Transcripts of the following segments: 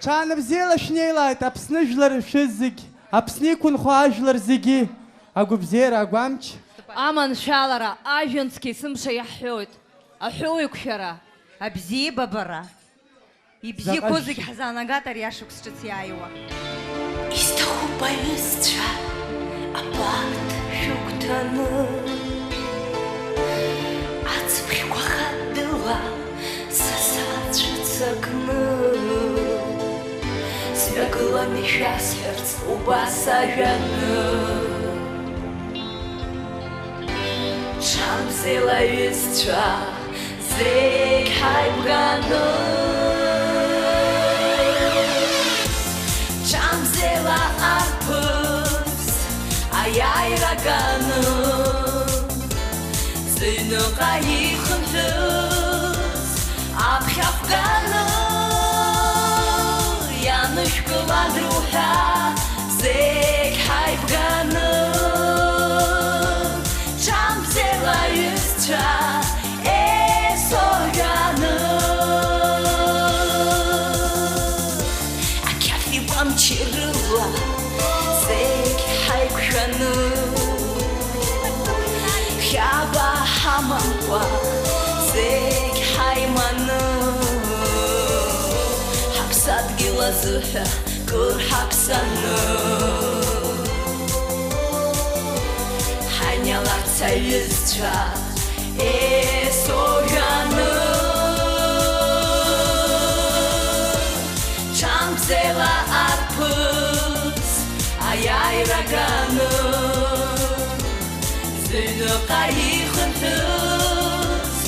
Чаныбзела шнейлайт, Аԥсны жәлар шәыззегь, Аԥсны иқәынхо ажәлар зегьы, агәыбзиара, агәамч. Аманшәалара, ажәҩанцқьа сымша иаҳҳәоит. Аҳәоуеиқәшәара, абзиабабара. Ибзиақәоу зегь ҳзаанагат ари ашықәс ҿыц иааиуа. Исҭахуп аҩызцәа абарҭ шәыгәҭаны, ацыԥхьқәа хаддыла са сацәыцакны, сҩагыланы шәасҳәарц убас ажәаны. Ҽамзела аҩызцәа зегь ҳаибганы, Ҽамзела арԥыс аиааираганы, зыҩныҟа ихынҳәыз аԥхьахәганы, ианышәкылан руҳәа зегь ҳаибганы. Ҽамзела аҩызцәа есорганы, амчирыла зегь ҳаиқәшәаны, хьаба ҳамамкәа зегь ҳаиманы, ҳаԥсадгьыл азыҳәа кыр ҳаԥсаны, ҳаиниаларц аҩызцәа есорганы. Ҽамзела арԥыс аиааираганы, зыҩныҟа ихынҳәыз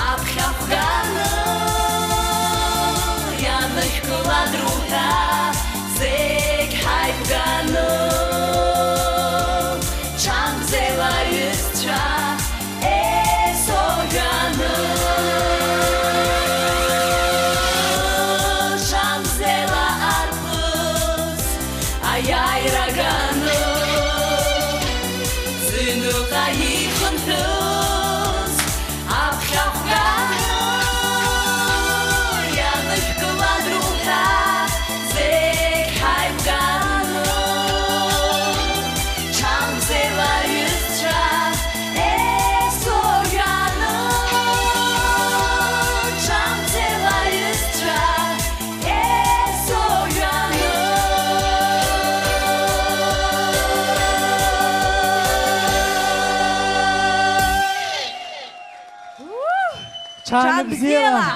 аԥхьахәганы, ианышәкылан руҳәа зегь ҳаибганы. Ҽамзела аҩызцәа есорганы, аиааираганы, зыҩныҟа ихынҳәыз аԥхьахәганы, ианышәкылан руҳәа зегь ҳаибганы. Ҽамзела аҩызцәа есорганы, Ҽамзела аҩызцәа есорганы. Чаныбзела.